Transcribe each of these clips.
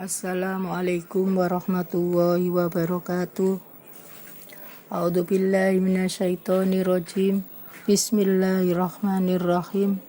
Assalamualaikum warahmatullahi wabarakatuh. A'udzu billahi minasyaitonir rajim. Bismillahirrahmanirrahim.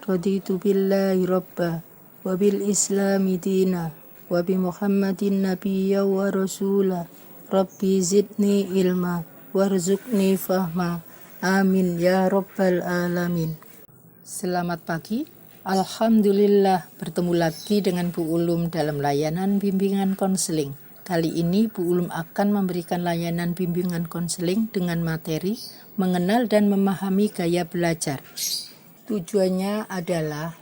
Raditu billahi rabba wa bil islami dina wa bi Muhammadin nabiyya wa rasula. Rabbi zidni ilma warzuqni fahma. Amin ya rabbal alamin. Selamat pagi. Alhamdulillah, bertemu lagi dengan Bu Ulum dalam layanan bimbingan konseling. Kali ini Bu Ulum akan memberikan layanan bimbingan konseling dengan materi mengenal dan memahami gaya belajar. Tujuannya adalah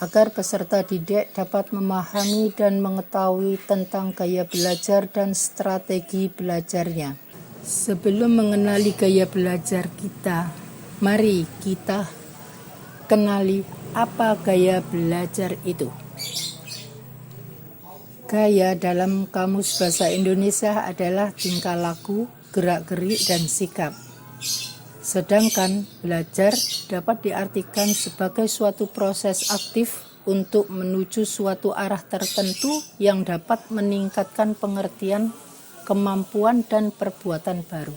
agar peserta didik dapat memahami dan mengetahui tentang gaya belajar dan strategi belajarnya. Sebelum mengenali gaya belajar kita, mari kita kenali apa gaya belajar itu. Gaya dalam Kamus Bahasa Indonesia adalah tingkah laku, gerak-gerik, dan sikap. Sedangkan belajar dapat diartikan sebagai suatu proses aktif untuk menuju suatu arah tertentu yang dapat meningkatkan pengertian, kemampuan, dan perbuatan baru.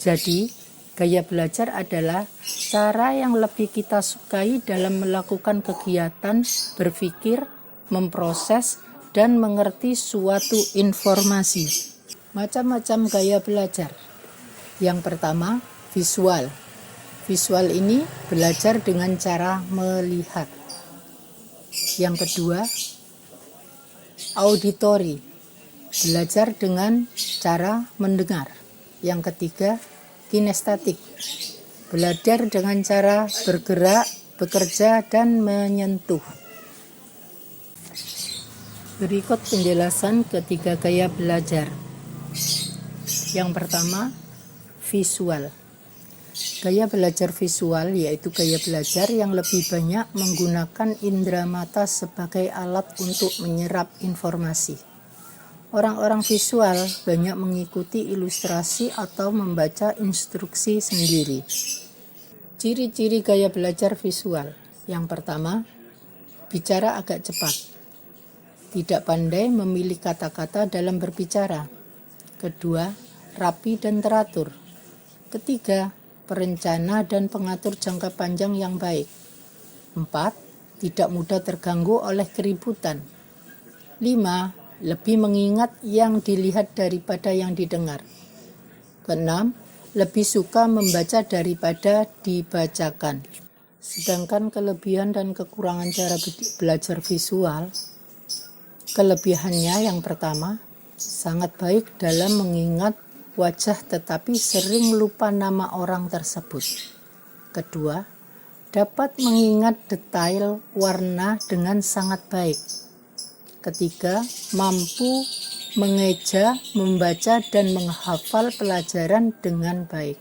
Jadi, gaya belajar adalah cara yang lebih kita sukai dalam melakukan kegiatan, berpikir, memproses, dan mengerti suatu informasi. Macam-macam gaya belajar. Yang pertama, visual. Visual ini belajar dengan cara melihat. Yang kedua, auditory. Belajar dengan cara mendengar. Yang ketiga, kinestetik, belajar dengan cara bergerak, bekerja, dan menyentuh. Berikut penjelasan ketiga gaya belajar. Yang pertama, visual. Gaya belajar visual yaitu gaya belajar yang lebih banyak menggunakan indera mata sebagai alat untuk menyerap informasi. Orang-orang visual banyak mengikuti ilustrasi atau membaca instruksi sendiri. Ciri-ciri gaya belajar visual. Yang pertama, bicara agak cepat. Tidak pandai memilih kata-kata dalam berbicara. Kedua, rapi dan teratur. Ketiga, perencana dan pengatur jangka panjang yang baik. 4. Tidak mudah terganggu oleh keributan. 5. Lebih mengingat yang dilihat daripada yang didengar. Keenam, lebih suka membaca daripada dibacakan. Sedangkan kelebihan dan kekurangan cara belajar visual, kelebihannya yang pertama, sangat baik dalam mengingat wajah tetapi sering lupa nama orang tersebut. Kedua, dapat mengingat detail warna dengan sangat baik. Ketiga, mampu mengeja, membaca, dan menghafal pelajaran dengan baik.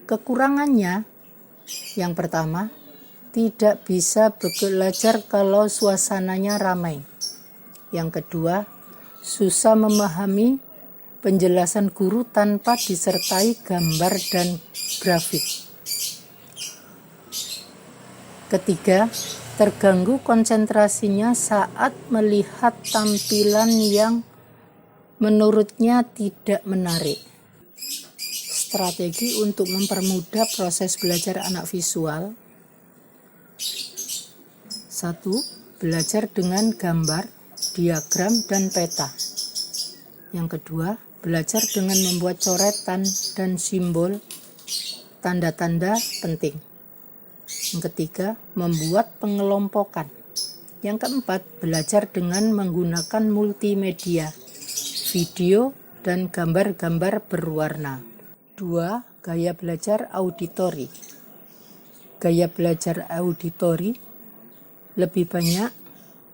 Kekurangannya, yang pertama, tidak bisa belajar kalau suasananya ramai. Yang kedua, susah memahami penjelasan guru tanpa disertai gambar dan grafik. Ketiga, terganggu konsentrasinya saat melihat tampilan yang menurutnya tidak menarik. Strategi untuk mempermudah proses belajar anak visual. 1. Belajar dengan gambar, diagram, dan peta. Yang kedua, belajar dengan membuat coretan dan simbol, tanda-tanda penting. Yang ketiga, membuat pengelompokan. Yang keempat, belajar dengan menggunakan multimedia, video, dan gambar-gambar berwarna. 2. Gaya belajar auditory. Gaya belajar auditory lebih banyak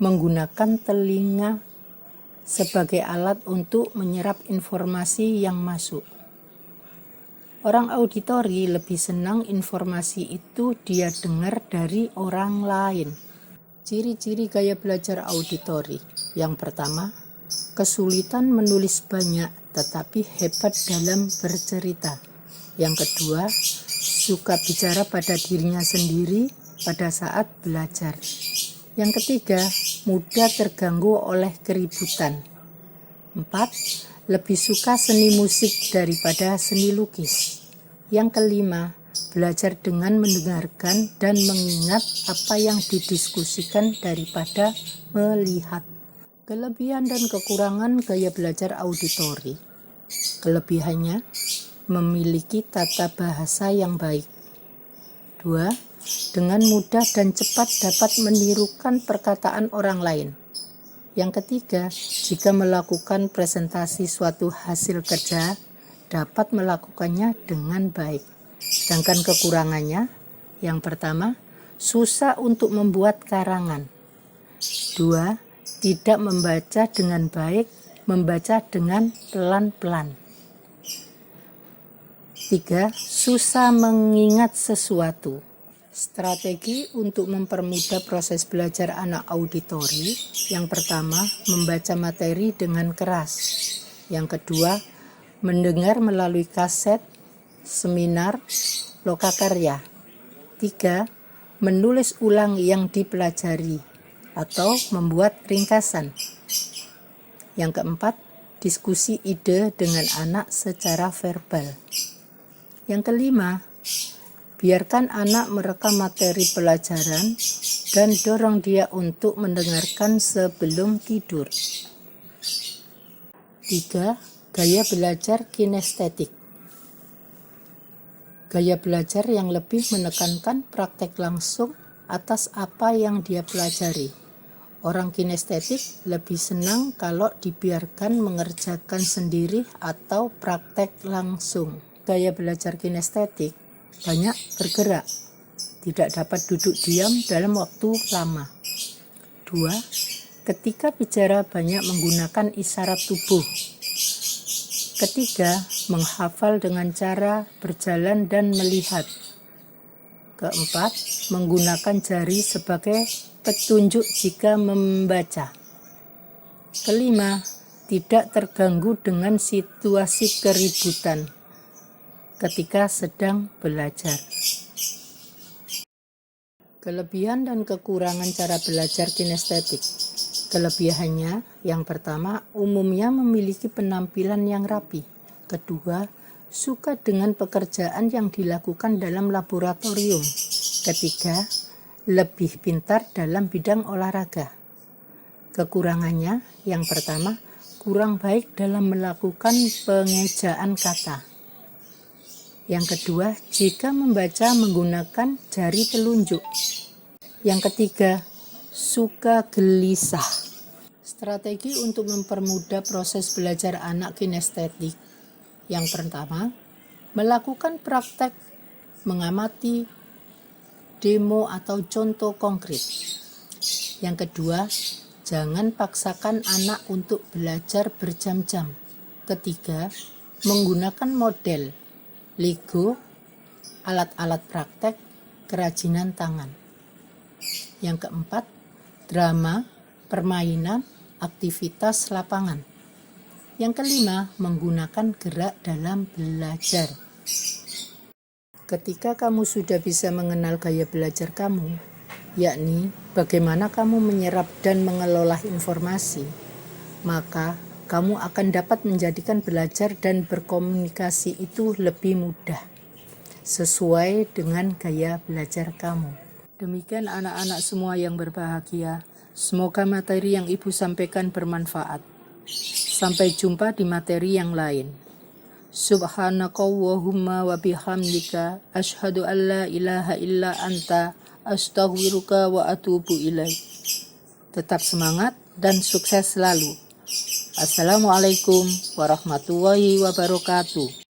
menggunakan telinga sebagai alat untuk menyerap informasi yang masuk. Orang auditori lebih senang informasi itu dia dengar dari orang lain. Ciri-ciri gaya belajar auditori. Yang pertama, kesulitan menulis banyak tetapi hebat dalam bercerita. Yang kedua, suka bicara pada dirinya sendiri pada saat belajar. Yang ketiga, mudah terganggu oleh keributan. 4. Lebih suka seni musik daripada seni lukis. Yang kelima, belajar dengan mendengarkan dan mengingat apa yang didiskusikan daripada melihat. Kelebihan dan kekurangan gaya belajar auditori. Kelebihannya, memiliki tata bahasa yang baik. 2. Dengan mudah dan cepat dapat menirukan perkataan orang lain. Yang ketiga, jika melakukan presentasi suatu hasil kerja, dapat melakukannya dengan baik. Sedangkan kekurangannya, yang pertama, susah untuk membuat karangan. 2. Tidak membaca dengan baik, membaca dengan pelan-pelan. 3. Susah mengingat sesuatu. Strategi untuk mempermudah proses belajar anak auditori. Yang pertama, membaca materi dengan keras. Yang kedua, mendengar melalui kaset, seminar, lokakarya. 3. Menulis ulang yang dipelajari atau membuat ringkasan. Yang keempat, diskusi ide dengan anak secara verbal. Yang kelima, biarkan anak merekam materi pelajaran dan dorong dia untuk mendengarkan sebelum tidur. 3. Gaya belajar kinestetik. Gaya belajar yang lebih menekankan praktek langsung atas apa yang dia pelajari. Orang kinestetik lebih senang kalau dibiarkan mengerjakan sendiri atau praktek langsung. Gaya belajar kinestetik banyak bergerak, tidak dapat duduk diam dalam waktu lama. 2. Ketika bicara banyak menggunakan isyarat tubuh. Ketiga, menghafal dengan cara berjalan dan melihat. Keempat, menggunakan jari sebagai petunjuk jika membaca. Kelima, tidak terganggu dengan situasi keributan ketika sedang belajar. Kelebihan dan kekurangan cara belajar kinestetik. Kelebihannya, yang pertama, umumnya memiliki penampilan yang rapi. Kedua, suka dengan pekerjaan yang dilakukan dalam laboratorium. Ketiga, lebih pintar dalam bidang olahraga. Kekurangannya, yang pertama, kurang baik dalam melakukan pengejaan kata. Yang kedua, jika membaca menggunakan jari telunjuk. Yang ketiga, suka gelisah. Strategi untuk mempermudah proses belajar anak kinestetik. Yang pertama, melakukan praktek mengamati, demo atau contoh konkret. Yang kedua, jangan paksakan anak untuk belajar berjam-jam. Ketiga, menggunakan model Lego, alat-alat praktek, kerajinan tangan. Yang keempat, drama, permainan, aktivitas lapangan. Yang kelima, menggunakan gerak dalam belajar. Ketika kamu sudah bisa mengenal gaya belajar kamu, yakni bagaimana kamu menyerap dan mengelola informasi, maka kamu akan dapat menjadikan belajar dan berkomunikasi itu lebih mudah, sesuai dengan gaya belajar kamu. Demikian anak-anak semua yang berbahagia, semoga materi yang Ibu sampaikan bermanfaat. Sampai jumpa di materi yang lain. Subhanakallahumma wa bihamdika asyhadu an la ilaha illa anta astaghfiruka wa atubu ilaik. Tetap semangat dan sukses selalu. Assalamualaikum warahmatullahi wabarakatuh.